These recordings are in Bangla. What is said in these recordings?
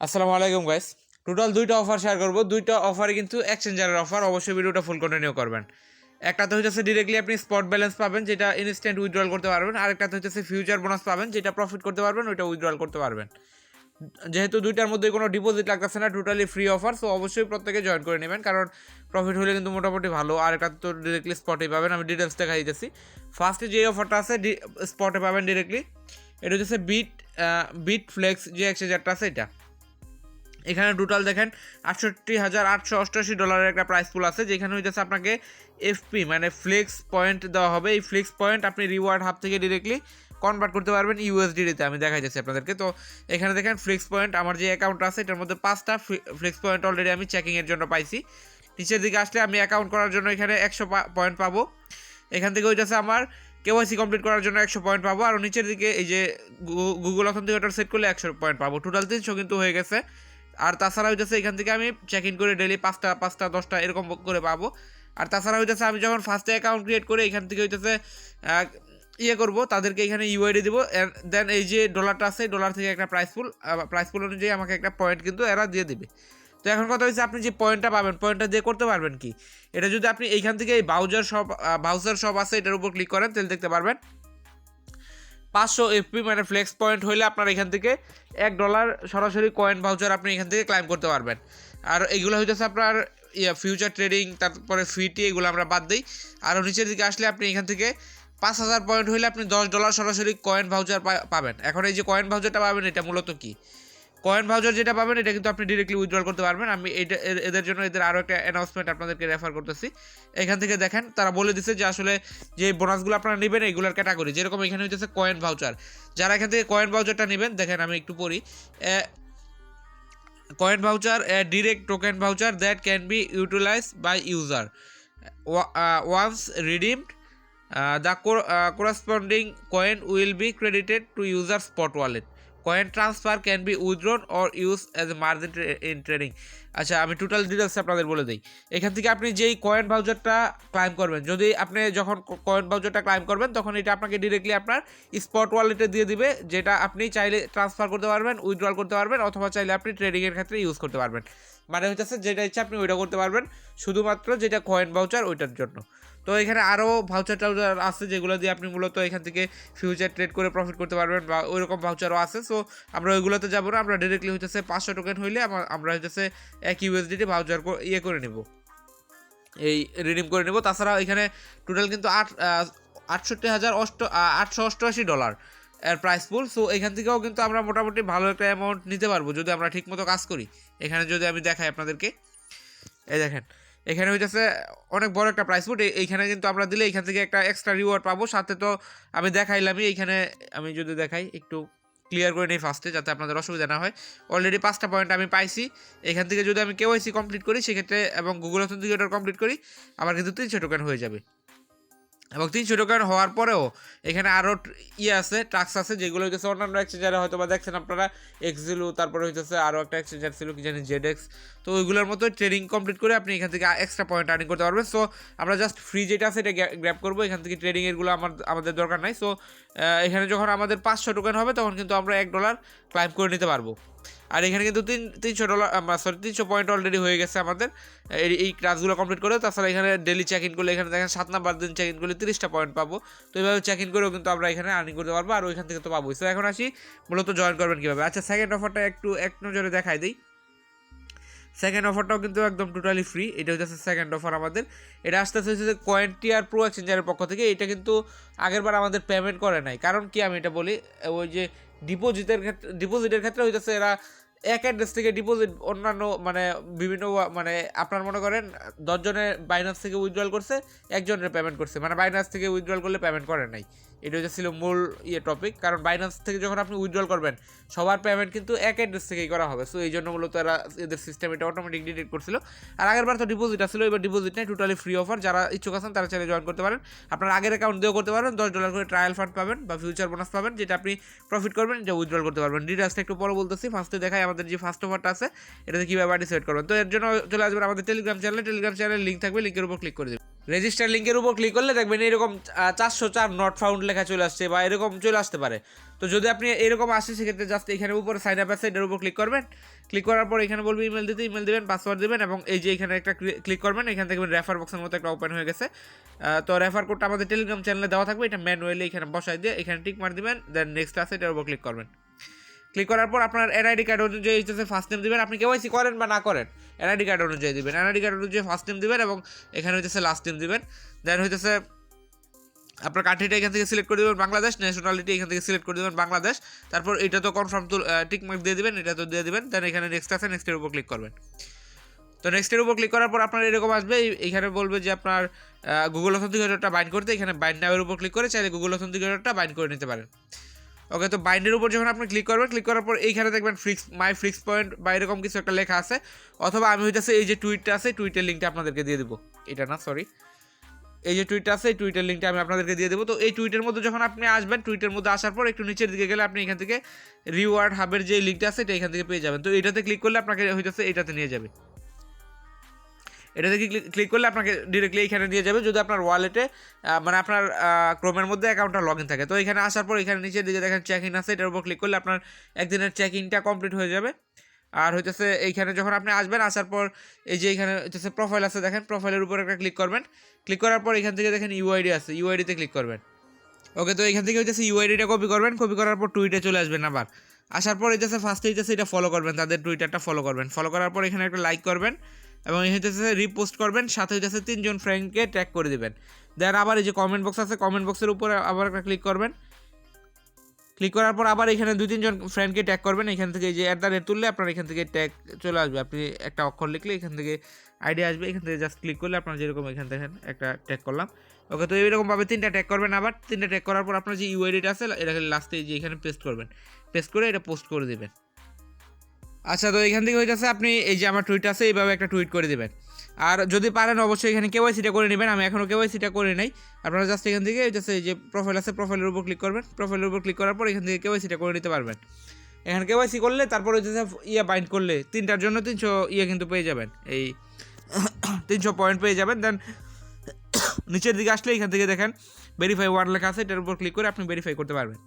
আসসালামু আলাইকুম গাইস। টোটাল দুইটা অফার শেয়ার করব। দুইটা অফারে কিন্তু এক্সচেঞ্জারের অফার। অবশ্যই ভিডিওটা ফুল কন্টিনিউ করবেন। একটাতে হচ্ছে ডিরেক্টলি আপনি স্পট ব্যালেন্স পাবেন, যেটা ইনস্ট্যান্ট উইথড্রল করতে পারবেন। আরেকটাতে হচ্ছে ফিউচার বোনাস পাবেন, যেটা প্রফিট করতে পারবেন, ওইটা উইথড্রল করতে পারবেন। যেহেতু দুইটার মধ্যে কোনো ডিপোজিট লাগতেছে না, টোটালি ফ্রি অফার, সো অবশ্যই প্রত্যেকে জয়েন করে নেবেন, কারণ প্রফিট হলে কিন্তু মোটামুটি ভালো। আর একটা তো ডিরেক্টলি স্পটে পাবেন। আমি ডিটেলস দেখা দিতেছি। ফার্স্টে যে অফারটা আছে স্পটে পাবেন ডিরেক্টলি, এটা হচ্ছে বিটফ্লেক্স যে এক্সচেঞ্জারটা আছে এটা। এখানে টোটাল দেখেন $৬৮,৮৮৮ একটা প্রাইস পুল আছে, যেখানে হইতেছে আপনাকে এফপি মানে ফ্লেক্স পয়েন্ট দেওয়া হবে। এই ফ্লেক্স পয়েন্ট আপনি রিওয়ার্ড হাব থেকে ডিরেক্টলি কনভার্ট করতে পারবেন ইউএসডিতে। আমি দেখাইতেছি আপনাদেরকে। তো এখানে দেখেন ফ্লেক্স পয়েন্ট, আমার যে অ্যাকাউন্ট আছে এটার মধ্যে 5টা ফ্লেক্স পয়েন্ট অলরেডি আমি চেকিংয়ের জন্য পাইছি। নিচের দিকে আসলে আমি অ্যাকাউন্ট করার জন্য এখানে 100 পয়েন্ট পাবো। এখান থেকে হইতেছে আমার কেওয়াইসি কমপ্লিট করার জন্য 100 পয়েন্ট পাবো। আর নিচের দিকে এই যে গুগল অথেন্টিকেটর সেট করলে 100 পয়েন্ট পাবো। টোটাল 300 কিন্তু হয়ে গেছে। আর তাছাড়া হইতেছে এখান থেকে আমি চেক ইন করে ডেলি 5টা 10টা এরকম করে পাবো। আর তাছাড়া হইতেছে আমি যখন ফার্স্টে অ্যাকাউন্ট ক্রিয়েট করে এখান থেকে হইতেছে করব, তাদেরকে এখানে ইউআইডি দিব। দেন এই যে ডলারটা আছে, ডলার থেকে একটা প্রাইস পুল অনুযায়ী আমাকে একটা পয়েন্ট কিন্তু এরা দিয়ে দিবে। তো এখন কথা হচ্ছে আপনি যে পয়েন্টটা পাবেন, পয়েন্টটা দিয়ে করতে পারবেন কি, এটা যদি আপনি এইখান থেকে এই ভাউচার শপ আছে এটার উপর ক্লিক করেন, তাহলে দেখতে পারবেন 500 এফপি মানে ফ্লেক্স পয়েন্ট হইলে আপনার এখান থেকে $1 সরাসরি কয়েন ভাউচার আপনি এখান থেকে ক্লাইম করতে পারবেন। আর এইগুলো হইতেছে আপনার ফিউচার ট্রেডিং, তারপরে ফিটি, এগুলো আমরা বাদ দিই। আরও নিচের দিকে আসলে আপনি এখান থেকে 5,000 পয়েন্ট হইলে আপনি $10 সরাসরি কয়েন ভাউচার পাবেন। এখন এই যে কয়েন ভাউচারটা পাবেন, এটা মূলত কি, কয়েন ভাউচার যেটা পাবেন এটা কিন্তু আপনি ডিরেক্টলি উইথড্রল করতে পারবেন। আমি এটা এদের জন্য এদের আরও একটা অ্যানাউন্সমেন্ট আপনাদেরকে রেফার করতেছি। এখান থেকে দেখেন তারা বলে দিচ্ছে যে আসলে যে বোনাসগুলো আপনারা নেবেন এইগুলোর ক্যাটাগরি, যেরকম এখানে হইতেছে কয়েন ভাউচার। যারা এখান থেকে কয়েন ভাউচারটা নেবেন, দেখেন আমি একটু পড়ি। Coin voucher direct token voucher that can be utilize by user once redeemed the corresponding coin will be credited to user spot wallet. Coin transfer can be withdrawn or used as a margin in trading. আচ্ছা, আমি টোটাল ডিটেলস আপনাদের বলে দিই। এখান থেকে আপনি যেই কয়েন ভাউচারটা ক্লাইম করবেন, যদি আপনি যখন কয়েন ভাউচারটা ক্লাইম করবেন তখন এটা আপনাকে ডিরেক্টলি আপনার স্পট ওয়ালেটে দিয়ে দিবে, যেটা আপনি চাইলে ট্রান্সফার করতে পারবেন, উইথড্রল করতে পারবেন, অথবা চাইলে আপনি ট্রেডিংয়ের ক্ষেত্রে ইউজ করতে পারবেন। মানে হচ্ছে যেটা ইচ্ছা আপনি ওইটা করতে পারবেন, শুধুমাত্র যেটা কয়েন ভাউচার ওইটার জন্য। তো এখানে আরও ভাউচার টাউচার আছে যেগুলো দিয়ে আপনি মূলত এখান থেকে ফিউচার ট্রেড করে প্রফিট করতে পারবেন, বা ওইরকম ভাউচারও আছে। সো আমরা ওইগুলোতে যাবো না, আমরা ডিরেক্টলি হইতেছে 500 টোকেন হইলে আমরা হইতেছে 1 ইউএসডিটি ভাউচার করে নেব, এই রিডিম করে নেব। তাছাড়া এখানে টোটাল কিন্তু $68,888 এর প্রাইস পুল। সো এখান থেকেও কিন্তু আমরা মোটামুটি ভালো একটা অ্যামাউন্ট নিতে পারবো যদি আমরা ঠিকমতো কাজ করি। এখানে যদি আমি দেখাই আপনাদেরকে, এই দেখেন এখানে হইতেছে অনেক বড় একটা প্রাইস পুল। এইখানে কিন্তু আমরা দিলে এখান থেকে একটা এক্সট্রা রিওয়ার্ড পাবো। সাথে তো আমি দেখাইলামই, এইখানে আমি যদি দেখাই একটু ক্লিয়ার করে নিই ফার্স্টে, যাতে আপনাদের অসুবিধা না হয়। অলরেডি 5টা পয়েন্ট আমি পাইছি। এখান থেকে যদি আমি কেওয়াইসি কমপ্লিট করি সেক্ষেত্রে, এবং গুগল অথেন্টিকেটর কমপ্লিট করি, আমার কিন্তু 300 টোকেন হয়ে যাবে। এবং 300 টোকেন হওয়ার পরেও এখানে আরও আছে, ট্রাক্স আছে, যেগুলো হইতেছে অন্যান্য এক্সচেঞ্জারে হয়তো বা দেখছেন আপনারা, এক্সিলু, তারপরে হইতেছে আরও একটা এক্সচেঞ্জার ছিল কি জানি জেডএক্স। তো ওইগুলোর মতো ট্রেডিং কমপ্লিট করে আপনি এখান থেকে এক্সট্রা পয়েন্ট আর্নিং করতে পারবেন। সো আমরা জাস্ট ফ্রি যেটা আছে এটা গ্র্যাব করবো, এখান থেকে ট্রেডিংয়েরগুলো আমাদের দরকার নাই। সো এখানে যখন আমাদের 500 টোকেন হবে তখন কিন্তু আমরা $1 ক্লাইম করে নিতে পারবো। আর এখানে কিন্তু $300 পয়েন্ট অলরেডি হয়ে গেছে আমাদের এই ক্লাসগুলো কমপ্লিট করে। তাছাড়া এখানে ডেলি চেক ইন করলে, এখানে দেখেন 7 নাম্বার দিন চেক ইন করলে 30টা পয়েন্ট পাবো। তো এইভাবে চেক ইন করেও কিন্তু আমরা এখানে আর্নিং করতে পারবো, আর ওইখান থেকে তো পাবোই। সো এখন আসি মূলত জয়েন করবেন কীভাবে। আচ্ছা, সেকেন্ড অফারটা একটু এক নজরে দেখাই দিই। সেকেন্ড অফারটাও কিন্তু একদম টোটালি ফ্রি। এটা হচ্ছে সেকেন্ড অফার আমাদের। এটা আসতেছে হচ্ছে কয়েনটিয়ার প্রো এক্সচেঞ্জারের পক্ষ থেকে। এটা কিন্তু আগেরবার আমাদের পেমেন্ট করে নাই। কারণ কি আমি এটা বলি, ওই যে ডিপোজিটের ক্ষেত্রে হইতেছে এরা এক অ্যাড্রেস থেকে ডিপোজিট অন্যান্য মানে বিভিন্ন মানে আপনার মনে করেন 10 জনের বাইনান্স থেকে উইথড্রল করছে, একজনের পেমেন্ট করছে, মানে বাইনান্স থেকে উইথড্রল করলে পেমেন্ট করে নাই। এটা হচ্ছে ছিল মূল টপিক। কারণ বাইনান্স থেকে যখন আপনি উইথড্রল করবেন সবার পেমেন্ট কিন্তু এক অ্যাড্রেস থেকেই করা হবে। সো এই জন্য মূলত এদের সিস্টেম এটা অটোমেটিক ডিটেক্ট করছিল। আর আগেরবার তো ডিপোজিট আসছিল, এবার ডিপোজিট নেই, টোটালি ফ্রি অফার। যারা ইচ্ছুক আছেন তারা চাইলে জয়েন করতে পারেন। আপনার আগের অ্যাকাউন্ট দিয়েও করতে পারবেন, $10 করে ট্রায়াল ফান্ড পাবেন বা ফিউচার বোনাস পাবেন, যেটা আপনি প্রফিট করবেন, এটা উইথড্রল করতে পারবেন। ডিটেলসটা একটু পরে বলতেছি। ফার্স্টে দেখাই আমাদের যে ফার্স্ট অফারটা আছে এটাতে কীভাবে পার্টিসিপেট করবেন। তো এর জন্য চলে আসবেন আমাদের টেলিগ্রাম চ্যানেলে লিঙ্ক থাকবে, লিঙ্কের উপর ক্লিক করে দেবেন। রেজিস্টার লিঙ্কের উপর ক্লিক করলে দেখবেন এরকম 404 নট ফাউন্ড লেখা চলে আসছে বা এরকম চলে আসতে পারে। তো যদি আপনি এরকম আসে সেক্ষেত্রে জাস্ট এখানে উপরে সাইন আপ আছে এটার উপর ক্লিক করবেন। ক্লিক করার পর এখানে বলবে ইমেল দিতে, ইমেল দেবেন, পাসওয়ার্ড দেবেন এবং এই যে এখানে একটা ক্লিক করবেন, এখান থেকে রেফার বক্সের মতো একটা ওপেন হয়ে গেছে। তো রেফার কোডটা আমাদের টেলিগ্রাম চ্যানেলে দেওয়া থাকবে, এটা ম্যানুয়ালি এখানে বসাই দিয়ে এখানে টিক মার দিবেন, দেন নেক্সট আছে এটার উপর ক্লিক করবেন। ক্লিক করার পর আপনার এনআইডি কার্ড অনুযায়ী হচ্ছে ফার্স্ট নেম দিবেন, আপনি কেওয়াইসি করেন বা না করেন এনআইডি কার্ড অনুযায়ী দিবেন, এনআইডি কার্ড অনুযায়ী ফার্স্ট নেম দিবেন এবং এখানে হচ্ছে লাস্ট নেম দিবেন। দেন হচ্ছে আপনার কান্ট্রিটা এখান থেকে সিলেক্ট করে দেবেন বাংলাদেশ, ন্যাশনালিটি এখান থেকে সিলেক্ট করে দেবেন বাংলাদেশ। তারপর এটা তো কনফার্ম তো টিক মার্ক দিয়ে দিবেন, এটা তো দিয়ে দিবেন। দেন এখানে নেক্সট আছে, নেক্সটের উপর ক্লিক করবেন। তো নেক্সটের উপর ক্লিক করার পর আপনার এরকম আসবে, এখানে বলবে যে আপনার গুগল অথেন্টিকেটরটা বাইন্ড করতে, এখানে বাইন্ড নামের উপর ক্লিক করে চাইলে গুগল অথেন্টিকেটরটা বাইন্ড করে নিতে পারেন। ওকে, তো বাইন্ডের উপর যখন আপনি ক্লিক করবেন, ক্লিক করার পর এইখানে দেখবেন মাই ফিক্স পয়েন্ট বা এরকম কিছু একটা লেখা আছে, অথবা আমি হইতেছে এই যে টুইটটা আছে টুইটের লিঙ্কটা আপনাদেরকে দিয়ে দেবো, এটা না সরি, এই যে টুইটটা আছে এই টুইটের লিঙ্কটা আমি আপনাদেরকে দিয়ে দেবো। তো এই টুইটের মধ্যে যখন আপনি আসবেন, টুইটের মধ্যে আসার পর একটু নিচের দিকে গেলে আপনি এখান থেকে রিওয়ার্ড হাবের যে লিঙ্কটা আছে এটা এখান থেকে পেয়ে যাবেন। তো এটাতে ক্লিক করলে আপনাকে হইতেছে এটাতে নিয়ে যাবে, এটাতে ক্লিক করলে আপনাকে ডিরেক্টলি এখানে নিয়ে যাবে যদি আপনার ওয়ালেটে মানে আপনার ক্রোমের মধ্যে অ্যাকাউন্টটা লগ ইন থাকে। তো এখানে আসার পর এখানে নিচের দিকে দেখেন চেক ইন আছে, এটার উপর ক্লিক করলে আপনার একদিনের চেক ইনটা কমপ্লিট হয়ে যাবে। আর হইতেছে এইখানে যখন আপনি আসবেন, আসার পর এই যে এখানে হচ্ছে প্রোফাইল আছে, দেখেন প্রোফাইলের উপর একটা ক্লিক করবেন। ক্লিক করার পর এখান থেকে দেখেন ইউআইডি আছে, ইউআইডিতে ক্লিক করবেন। ওকে, তো এখান থেকে হচ্ছে ইউআইডিটা কপি করবেন, কপি করার পর টুইটে চলে আসবেন। আবার আসার পর হচ্ছে ফার্স্টে হচ্ছে এটা ফলো করবেন, তাদের টুইটারটা ফলো করবেন। ফলো করার পর এখানে একটা লাইক করবেন এবং এই হচ্ছে রিপোস্ট করবেন, সাথে হচ্ছে 3 জন ফ্রেন্ডকে ট্যাগ করে দেবেন। দেন আবার এই যে কমেন্ট বক্স আছে, কমেন্ট বক্সের উপরে আবার একটা ক্লিক করবেন। ক্লিক করার পর আবার এখানে 2-3 জন ফ্রেন্ডকে ট্যাগ করবেন। এখান থেকে এই যে @ তুললে আপনার এখান থেকে ট্যাগ চলে আসবে, আপনি একটা অক্ষর লিখলে এখান থেকে আইডি আসবে, এখান থেকে জাস্ট ক্লিক করলে আপনার যেরকম এখান দেখেন একটা ট্যাগ করলাম। ওকে, তো এইরকমভাবে 3টা ট্যাগ করবেন। আবার 3টা ট্যাগ করার পর আপনার যে ইউআইডিটা আছে এটা লাস্টে যে এখানে পেস্ট করবেন, পেস্ট করে এটা পোস্ট করে দেবেন। আচ্ছা, তো এখান থেকে হইতেছে আপনি এই যে আমার টুইট আছে এইভাবে একটা টুইট করে দেবেন। আর যদি পারেন অবশ্যই এখানে কেওয়াইসিটা করে নেবেন, আমি এখনও কেওয়াইসিটা করে নাই। আপনারা জাস্ট এখান থেকে হইতেছে এই যে প্রোফাইল আছে প্রোফাইলের উপর ক্লিক করবেন, প্রোফাইলের উপর ক্লিক করার পর এখান থেকে কেওয়াইসিটা করে নিতে পারবেন। এখানে কেওয়াইসি করলে তারপর হইতেছে বাইন্ড করলে 3টার জন্য 300 কিন্তু পেয়ে যাবেন, এই 300 পয়েন্ট পেয়ে যাবেন। দেন নিচের দিকে আসলে এখান থেকে দেখেন ভেরিফাই ওয়ার্ড লেখা আছে, এটার উপর ক্লিক করে আপনি ভেরিফাই করতে পারবেন।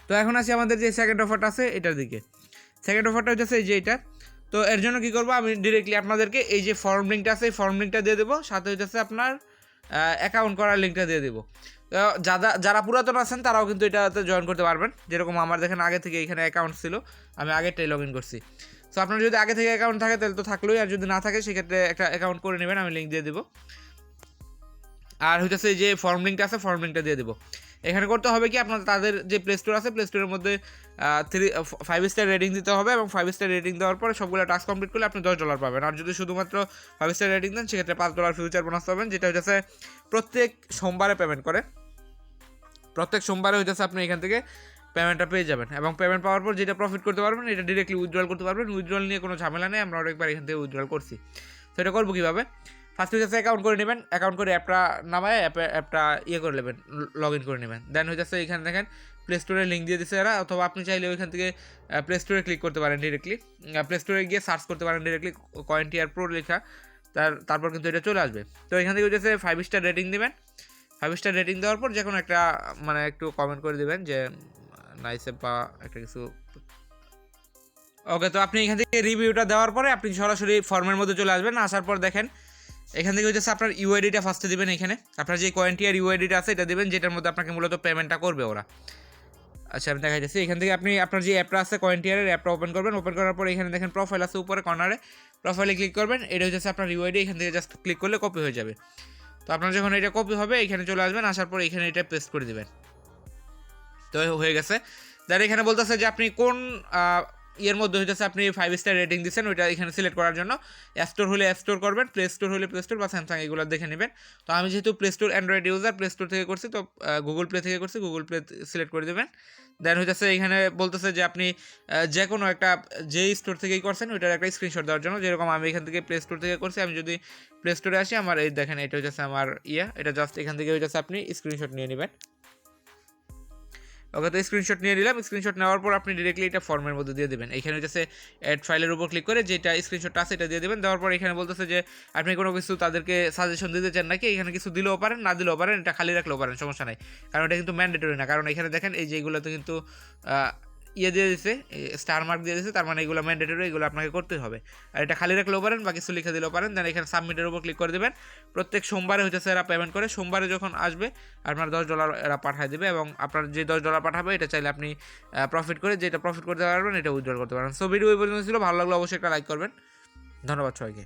তো এখন আসি আমাদের যে সেকেন্ড অফারটা আছে এটার দিকে। সেকেন্ড অফারটা হচ্ছে এই যে এটা। তো এর জন্য কী করবো, আমি ডিরেক্টলি আপনাদেরকে এই যে ফর্ম লিঙ্কটা আছে এই ফর্ম লিঙ্কটা দিয়ে দেবো, সাথে হচ্ছে আপনার অ্যাকাউন্ট করার লিঙ্কটা দিয়ে দেবো। তো যারা পুরাতন আছেন তারাও কিন্তু এটাতে জয়েন করতে পারবেন। যেরকম আমার দেখেন আগে থেকে এখানে অ্যাকাউন্ট ছিল, আমি আগেরটাই লগ ইন করছি। সো আপনার যদি আগে থেকে অ্যাকাউন্ট থাকে তাহলে তো থাকলোই, আর যদি না থাকে সেক্ষেত্রে একটা অ্যাকাউন্ট করে নেবেন, আমি লিঙ্ক দিয়ে দেবো। আর হচ্ছে এই যে ফর্ম লিঙ্কটা আছে ফর্ম লিঙ্কটা দিয়ে দেবো। এখানে করতে হবে কি, আপনার তাদের যে প্লে স্টোর আছে প্লে স্টোরের মধ্যে 5 স্টার রেটিং দিতে হবে এবং 5 স্টার রেটিং দেওয়ার পরে সবগুলো টাস্ক কমপ্লিট করলে আপনি $10 পাবেন। আর যদি শুধুমাত্র 5 স্টার রেটিং দেন সেক্ষেত্রে $5 ফিউচার বোনাস পাবেন, যেটা হচ্ছে প্রত্যেক সোমবারে পেমেন্ট করে। প্রত্যেক সোমবারে হচ্ছে আপনি এখান থেকে পেমেন্টটা পেয়ে যাবেন এবং পেমেন্ট পাওয়ার পর যেটা প্রফিট করতে পারবেন এটা ডিরেক্টলি উইথড্রল করতে পারবেন। উইথড্রল নিয়ে কোনো ঝামেলা নেই, আমরা অনেকবার এখান থেকে উইথড্রল করছি। তো এটা করবো কীভাবে, ফার্স্ট হচ্ছে অ্যাকাউন্ট করে নেবেন, অ্যাকাউন্ট করে অ্যাপটা নামায় অ্যাপটা করে নেবেন, লগ ইন করে নেবেন। দেন হচ্ছে এখানে দেখেন প্লে স্টোরে লিঙ্ক দিয়ে দিচ্ছে এরা, অথবা আপনি চাইলে ওইখান থেকে প্লে স্টোরে ক্লিক করতে পারেন ডিরেক্টলি, প্লে স্টোরে গিয়ে সার্চ করতে পারেন ডিরেক্টলি কয়েনটিয়ার প্রো লেখা, তারপর কিন্তু এটা চলে আসবে। তো এখান থেকে হচ্ছে 5 স্টার রেটিং দেবেন। 5 স্টার রেটিং দেওয়ার পর যে কোনো একটা মানে একটু কমেন্ট করে দেবেন যে নাইসে বা একটা কিছু। ওকে, তো আপনি এখান থেকে রিভিউটা দেওয়ার পরে আপনি সরাসরি ফর্মের মধ্যে চলে আসবেন। আসার পর দেখেন এখান থেকে হচ্ছে আপনার ইউআইডিটা ফার্স্টে দেবেন, এখানে আপনার যে কয়েনটিয়ার ইউআইডিটা আছে এটা দেবেন, যেটার মধ্যে আপনাকে মূলত পেমেন্টটা করবে ওরা। আচ্ছা, আমি দেখাই যাচ্ছি। এখান থেকে আপনি আপনার যে অ্যাপটা আছে কয়েনটিয়ারের অ্যাপটা ওপেন করবেন, ওপেন করার পর এখানে দেখেন প্রোফাইল আছে উপরে কর্নারে, প্রোফাইলে ক্লিক করবেন। এটা হচ্ছে আপনার ইউআইডি, এখান থেকে জাস্ট ক্লিক করলে কপি হয়ে যাবে। তো আপনার যখন এটা কপি হবে এখানে চলে আসবেন, আসার পর এখানে এটা পেস্ট করে দেবেন। তো হয়ে গেছে। দেন এখানে বলতেছে যে আপনি কোন এর মধ্যে হইতেছে আপনি 5 স্টার রেটিং দিচ্ছেন, ওইটা এখানে সিলেক্ট করার জন্য অ্যাপ স্টোর হলে অ্যাপ স্টোর করবেন, প্লে স্টোর হলে প্লে স্টোর বা স্যামসাং এগুলো দেখে নেবেন। তো আমি যেহেতু play store Android user, play store থেকে করছি, তো গুগল প্লে থেকে করছি, গুগল প্লে সিলেক্ট করে দেবেন। দেন হইতেছে এখানে বলতেছে যে আপনি যে কোনো একটা যেই স্টোর থেকেই করছেন ওইটার একটা স্ক্রিনশট দেওয়ার জন্য, যেরকম আমি এখান থেকে প্লে স্টোর থেকে করছি। আমি যদি প্লে স্টোরে আসি, আমার এই দেখেন এটা হচ্ছে আমার এটা জাস্ট এখান থেকে হইতেছে আপনি স্ক্রিনশট নিয়ে নেবেন। ওকে, তো স্ক্রিনশট নিয়ে নিলাম। স্ক্রিনশট নেওয়ার পর আপনি ডিরেক্টলি এটা ফর্মের মধ্যে দিয়ে দেবেন। এখানে হচ্ছে অ্যাড ফাইলের উপর ক্লিক করে যেটা স্ক্রিনশটটা আছে এটা দিয়ে দেবেন। দেওয়ার পর এখানে বলতেছে যে আপনি কোনো কিছু তাদেরকে সাজেশন দিতে চান নাকি, এখানে কিছু দিলেও পারেন, না দিলেও পারেন, এটা খালি রাখলেও পারেন, সমস্যা নাই। কারণ এটা কিন্তু ম্যান্ডেটরি না, কারণ এখানে দেখেন এই যে এইগুলোতে কিন্তু ইয়ে দিয়ে দিছে, স্টার মার্ক দিয়ে দিছে, তার মানে এগুলো ম্যান্ডেটরি, এগুলো আপনাকে করতে হবে। আর এটা খালি রাখলেও পারেন বা কিছু লিখে দিলেও পারেন। দেন এখানে সাবমিটের উপর ক্লিক করে দেবেন। প্রত্যেক সোমবারে হচ্ছে এরা পেমেন্ট করে, সোমবারে যখন আসবে আপনার $10 এরা পাঠিয়ে দেবে, এবং আপনার যে $10 পাঠাবে এটা চাইলে আপনি প্রফিট করে, যেটা প্রফিট করতে পারবেন এটা উইথড্রল করতে পারবেন। সো ভিডিও ওই পর্যন্ত ছিল, ভালো লাগলে অবশ্যই একটা লাইক করবেন। ধন্যবাদ সবাইকে।